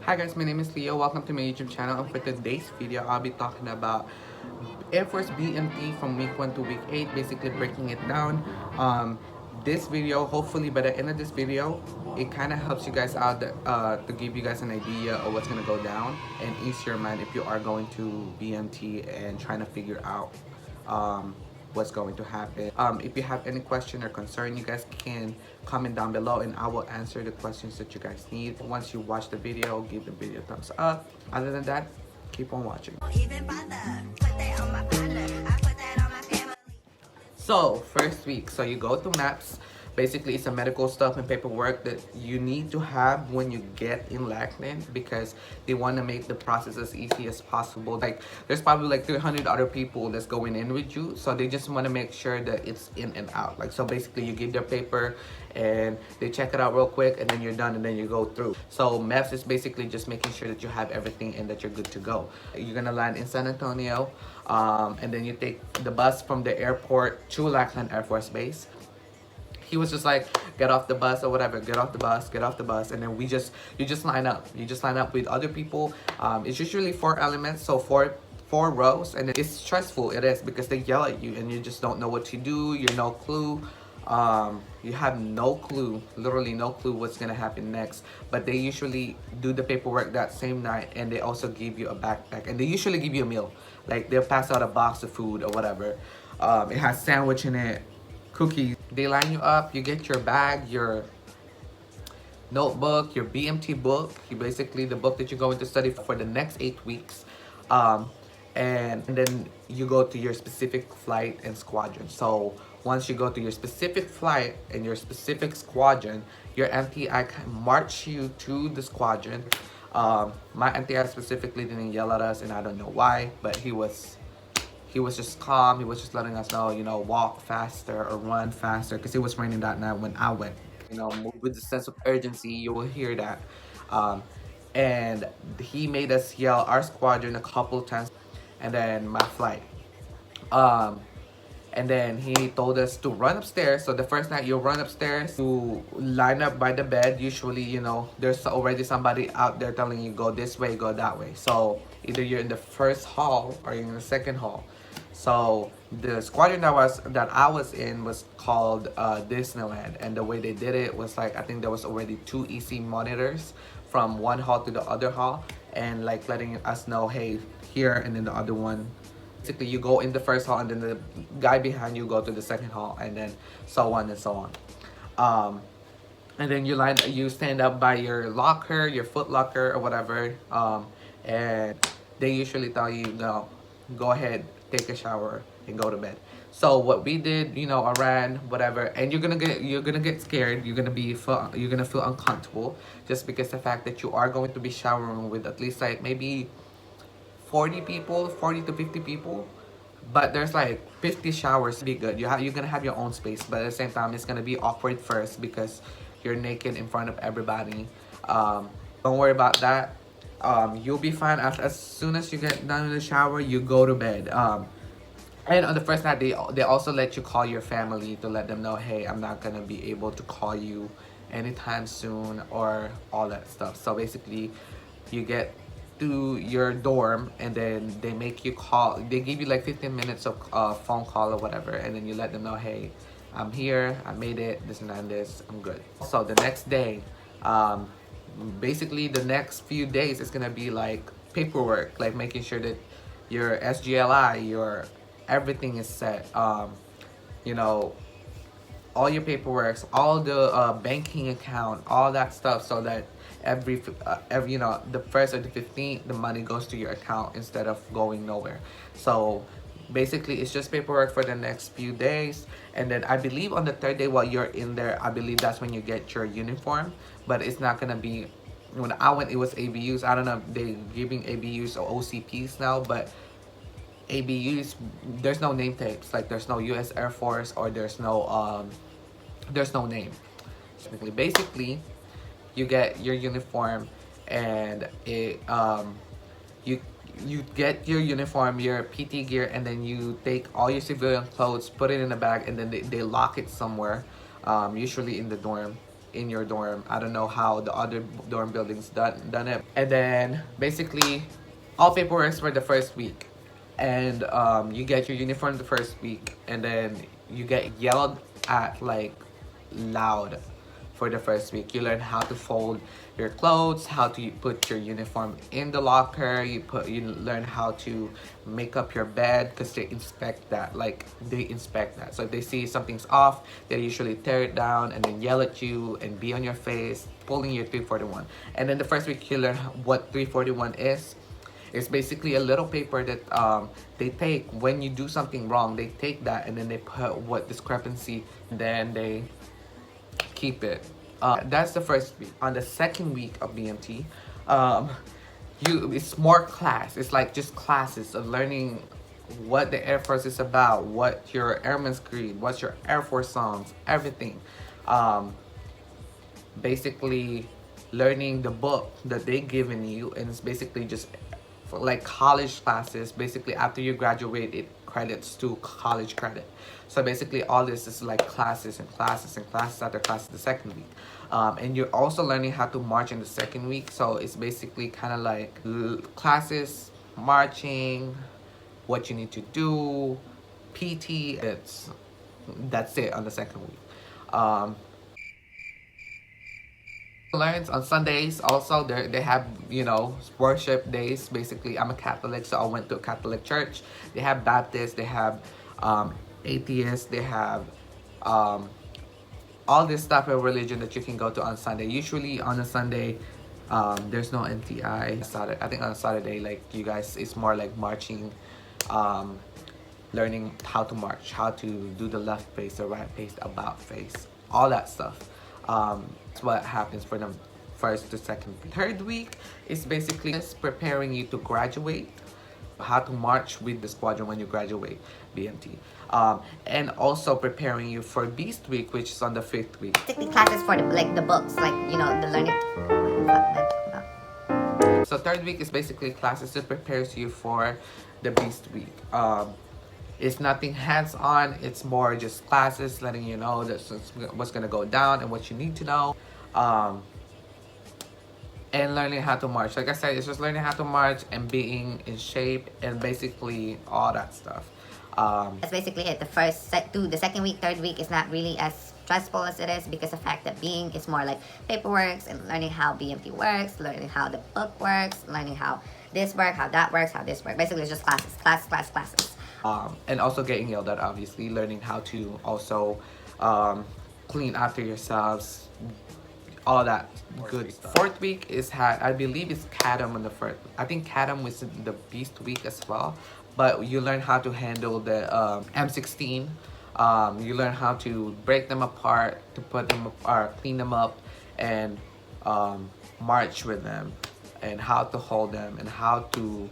Hi guys, my name is Leo. Welcome to my YouTube channel, and for today's video, I'll be talking about Air Force BMT from week 1 to week 8, basically breaking it down. This video, hopefully by the end of this video, it kind of helps you guys out to give you guys an idea of what's going to go down and ease your mind if you are going to BMT and trying to figure out what's going to happen. If you have any question or concern, you guys can comment down below and I will answer the questions that you guys need. Once you watch the video, give the video a thumbs up. Other than that, keep on watching. So, first week, so you go to MAPS. Basically, it's a medical stuff and paperwork that you need to have when you get in Lackland because they want to make the process as easy as possible. Like, there's probably like 300 other people that's going in with you, so they just want to make sure that it's in and out. Like, so basically, you give their paper and they check it out real quick, and then you're done, and then you go through. So, MEPS is basically just making sure that you have everything and that you're good to go. You're gonna land in San Antonio, and then you take the bus from the airport to Lackland Air Force Base. He was just like, get off the bus or whatever, get off the bus, and then you just line up. You just line up with other people. It's usually 4 elements, so four rows, and it's stressful. It is because they yell at you and you just don't know what to do. You're no clue. You have no clue, literally no clue what's gonna happen next. But they usually do the paperwork that same night, and they also give you a backpack, and they usually give you a meal. Like they'll pass out a box of food or whatever. It has sandwich in it, cookies. They line you up, you get your bag, your notebook, your BMT book, basically the book that you're going to study for the next 8 weeks. And then you go to your specific flight and squadron. So once you go to your specific flight and your specific squadron, your MTI can march you to the squadron. My MTI specifically didn't yell at us, and I don't know why, but he was just calm. He was just letting us know, walk faster or run faster, because it was raining that night when I went. Move with a sense of urgency. You will hear that. And he made us yell our squadron a couple times, and then my flight. And then he told us to run upstairs. So the first night you run upstairs, to line up by the bed. Usually, there's already somebody out there telling you go this way, go that way. So either you're in the first hall or you're in the second hall. So the squadron that I was in was called Disneyland, and the way they did it was like, I think there was already 2 EC monitors from one hall to the other hall, and like letting us know, hey, here, and then the other one. Basically, you go in the first hall, and then the guy behind you go to the second hall, and then so on and so on. And then you stand up by your locker, your foot locker or whatever, and they usually tell you, no, go ahead, take a shower and go to bed. So what we did, I ran, whatever, and you're gonna get scared. You're gonna feel uncomfortable, just because the fact that you are going to be showering with at least like maybe 40 to 50 people. But there's like 50 showers to be good. You're gonna have your own space, but at the same time, it's gonna be awkward first because you're naked in front of everybody. Don't worry about that. You'll be fine. As soon as you get done in the shower, you go to bed. And on the first night, they also let you call your family to let them know, hey, I'm not gonna be able to call you anytime soon, or all that stuff. So basically, you get to your dorm, and then they make you call. They give you like 15 minutes of phone call or whatever, and then you let them know, hey, I'm here, I made it, this and that and this, I'm good. So the next day, basically the next few days is gonna be like paperwork, like making sure that your SGLI, your everything is set. All your paperwork, all the banking account, all that stuff, so that every the 1st or the 15th, the money goes to your account instead of going nowhere. So basically, it's just paperwork for the next few days, and then I believe on the 3rd day while you're in there, I believe that's when you get your uniform. But it's not gonna be, when I went, it was ABUs. I don't know if they're giving ABUs or OCPs now, but ABUs, there's no name tapes. Like there's no US Air Force, or there's no name. Basically, you get your uniform, and you get your uniform, your PT gear, and then you take all your civilian clothes, put it in a bag, and then they lock it somewhere, usually in the dorm. in your dorm. I don't know how the other dorm buildings done it. And then basically all paperwork for the first week, and you get your uniform the first week, and then you get yelled at like loud for the first week. You learn how to fold your clothes, how to put your uniform in the locker. You learn how to make up your bed, because they inspect that. So if they see something's off, they usually tear it down and then yell at you and be on your face pulling your 341. And then the first week you learn what 341 is. It's basically a little paper that they take when you do something wrong. They take that and then they put what discrepancy, and then they keep it. That's the first week. On the second week of BMT, it's more class. It's like just classes of learning what the Air Force is about, what your Airman's Creed, what's your Air Force songs, everything. Basically learning the book that they given you, and it's basically just for like college classes. Basically after you graduate, it credits to college credit. So basically all this is like classes and classes and classes after classes the second week. And you're also learning how to march in the second week. So it's basically kind of like classes, marching, what you need to do, PT. That's it on the second week. Learns on Sundays also. They have, you know, worship days. Basically I'm a Catholic, so I went to a Catholic church. They have Baptists, they have atheists, they have all this stuff of religion that you can go to on Sunday. Usually on a Sunday there's no NTI. I think on a Saturday, like you guys, it's more like marching, learning how to march, how to do the left face, the right face, the about face, all that stuff. That's what happens for the first to second week. Third week is basically just preparing you to graduate, how to march with the squadron when you graduate BMT, and also preparing you for Beast Week, which is on the 5th week. Basically classes for the books, like, you know, the learning. So third week is basically classes that prepares you for the Beast Week. It's nothing hands-on, it's more just classes letting you know that's what's gonna go down and what you need to know. And learning how to march. Like I said, it's just learning how to march and being in shape and basically all that stuff. That's basically it. The second week, third week is not really as stressful as it is, because the fact that being is more like paperwork and learning how BMT works, learning how the book works, learning how this works, how that works, how this works. Basically it's just classes, classes. And also getting yelled at, obviously, learning how to also clean after yourselves, all that good stuff. Fourth week is I believe it's Cadam on the first. I think Cadam was in the Beast Week as well, but you learn how to handle the M16. You learn how to break them apart, to put them or clean them up, and march with them, and how to hold them, and how to,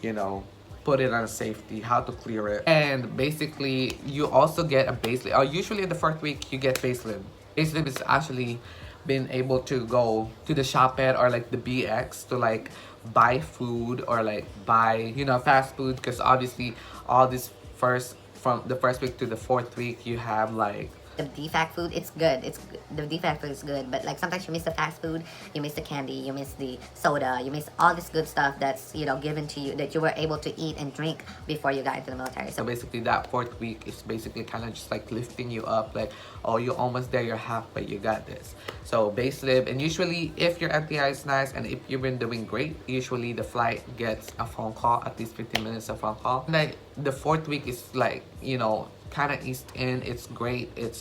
you know, put it on safety, how to clear it. And basically you also get a baseline. Usually in the fourth week you get baseline. Baseline is actually being able to go to the shopette or like the BX to like buy food or like buy, you know, fast food, because obviously all this from the first week to the fourth week you have like the DFAC food. It's good. The DFAC food is good, but like sometimes you miss the fast food, you miss the candy, you miss the soda, you miss all this good stuff that's, you know, given to you that you were able to eat and drink before you got into the military. So basically that fourth week is basically kind of just like lifting you up, like, oh, you're almost there, you're half, but you got this. So base live, and usually if your NTI is nice and if you've been doing great, usually the flight gets a phone call, at least 15 minutes of phone call. Like the fourth week is like, you know, kind of eased in. It's great. It's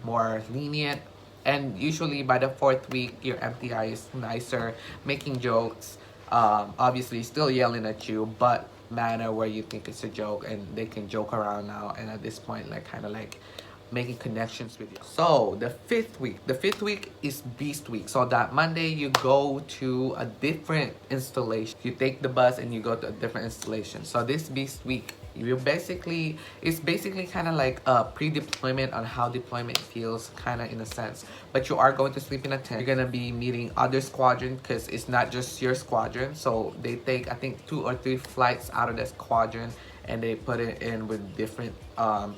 more lenient, and usually by the fourth week your MTI is nicer, making jokes, obviously still yelling at you, but manner where you think it's a joke and they can joke around now, and at this point like kind of like making connections with you. So the fifth week is Beast Week. So that Monday you go to a different installation. You take the bus and you go to a different installation. So this Beast Week, it's basically kind of like a pre-deployment on how deployment feels, kind of in a sense. But you are going to sleep in a tent. You're gonna be meeting other squadron, because it's not just your squadron. So they take, I think, 2 or 3 flights out of the squadron, and they put it in with different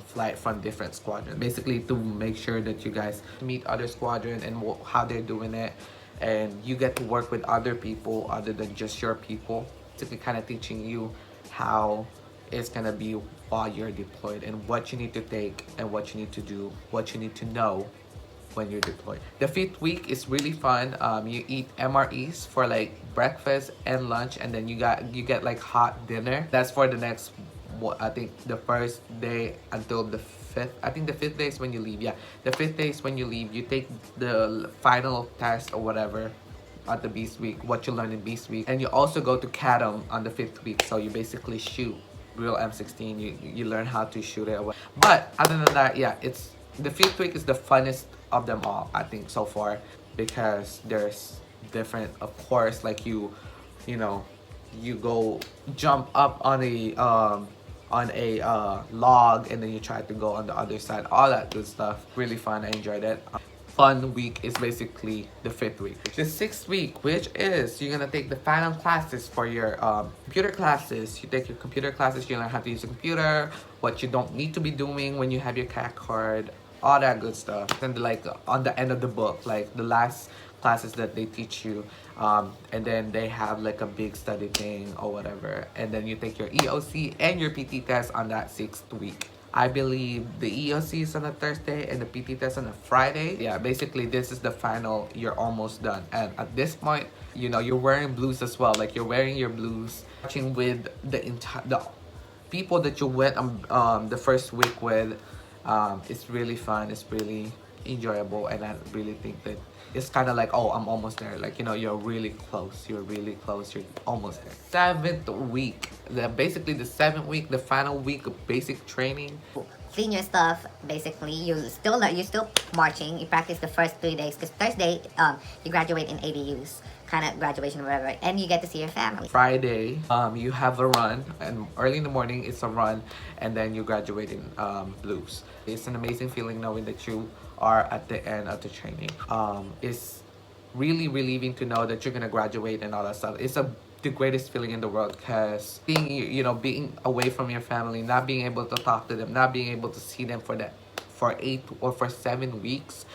flight from different squadrons, basically to make sure that you guys meet other squadron and how they're doing it, and you get to work with other people other than just your people, basically kind of teaching you how it's gonna be while you're deployed, and what you need to take and what you need to do, what you need to know when you're deployed. The 5th week is really fun. You eat MREs for like breakfast and lunch, and then you get like hot dinner. That's for the next, I think the first day until the 5th. I think the 5th day is when you leave. Yeah, the 5th day is when you leave. You take the final test or whatever at the Beast Week, what you learn in Beast Week, and you also go to CADM on the 5th week. So you basically shoot real M16. You learn how to shoot it. But other than that, yeah, it's the 5th week is the funnest of them all, I think, so far, because there's different, of course, like you know, you go jump up on a log, and then you try to go on the other side, all that good stuff. Really fun. I enjoyed it. Fun week is basically the 5th week. The 6th week, which is you're gonna take the final classes for your computer classes. You take your computer classes, you learn how to use a computer, what you don't need to be doing when you have your CAC card, all that good stuff. And like on the end of the book, like the last classes that they teach you, and then they have like a big study thing or whatever, and then you take your EOC and your PT test on that 6th week. I believe the EOC is on a Thursday and the PT test on a Friday. Yeah, basically this is the final. You're almost done, and at this point, you know, you're wearing blues as well. Like you're wearing your blues, watching with the people that you went the first week with. It's really fun. It's really enjoyable, and I really think that it's kind of like, oh, I'm almost there. Like, you know, you're really close. You're really close. You're almost there. 7th week. Basically the 7th week, the final week of basic training. Clean your stuff. Basically, you're still marching. You practice the first 3 days, because Thursday you graduate in ABUs, kind of graduation or whatever, and you get to see your family. Friday, you have a run, and early in the morning it's a run, and then you graduate in blues. It's an amazing feeling knowing that you are at the end of the training. It's really relieving to know that you're gonna graduate and all that stuff. It's the greatest feeling in the world, because being away from your family, not being able to talk to them, not being able to see them for 8 or for 7 weeks,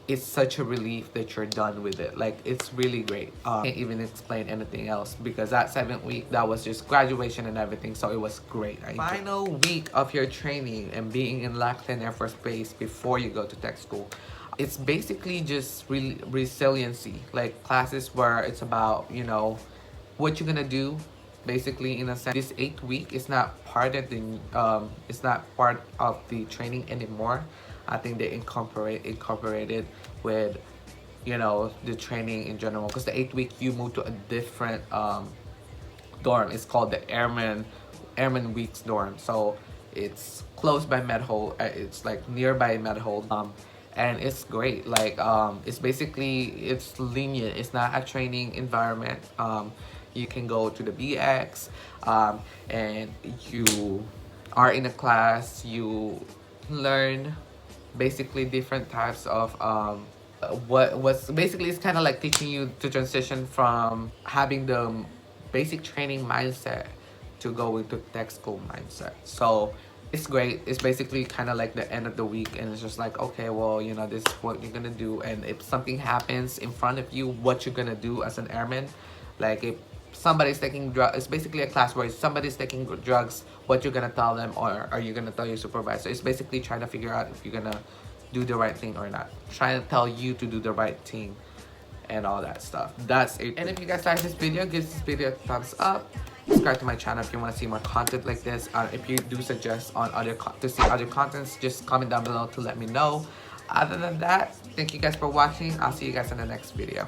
it's such a relief that you're done with it. Like, it's really great. I can't even explain anything else, because that 7th week, that was just graduation and everything, so it was great. Final week of your training and being in Lackland Air Force Base before you go to tech school. It's basically just resiliency, like classes where it's about, you know, what you're gonna do, basically, in a sense. This 8th week is not part of the training anymore. I think they incorporated with, you know, the training in general, because the 8th week you move to a different dorm. It's called the Airman Weeks dorm. So it's close by Medhold. It's like nearby Medhold. And it's great. Like it's lenient. It's not a training environment. You can go to the BX, and you are in a class. You learn basically different types of what's basically, it's kind of like teaching you to transition from having the basic training mindset to go into tech school mindset. So it's great. It's basically kind of like the end of the week, and it's just like, okay, well, you know, this is what you're gonna do, and if something happens in front of you, what you're gonna do as an airman. Like, if somebody's taking drugs, it's basically a class where somebody's taking drugs, what you're gonna tell them, or are you gonna tell your supervisor? It's basically trying to figure out if you're gonna do the right thing or not. Trying to tell you to do the right thing and all that stuff. That's it. And if you guys like this video, give this video a thumbs up. Subscribe to my channel if you want to see more content like this. If you do suggest on to see other contents, just comment down below to let me know. Other than that, thank you guys for watching. I'll see you guys in the next video.